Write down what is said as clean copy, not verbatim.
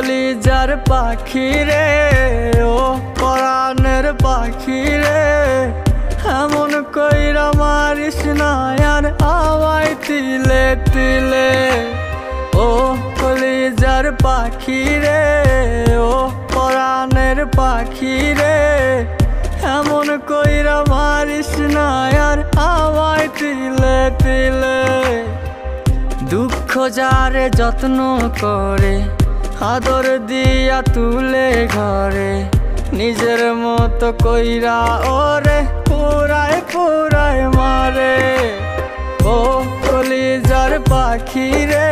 কলিজার পাখি রে, ও পরাণের পাখি রে, এমন কইরা মারিস না আর আমায় তিলে তিলে। ও কলিজার পাখি রে, ও পরাণের পাখি রে, এমন কইরা মারিস না আর আমায় তিলে তিলে। দুঃখ যারে যত্ন করে, আদর দিয়া তুলে ঘরে, নিজের মতো কইরা ওরে পুরায় পুরায় মারে। ও কলিজার পাখি রে,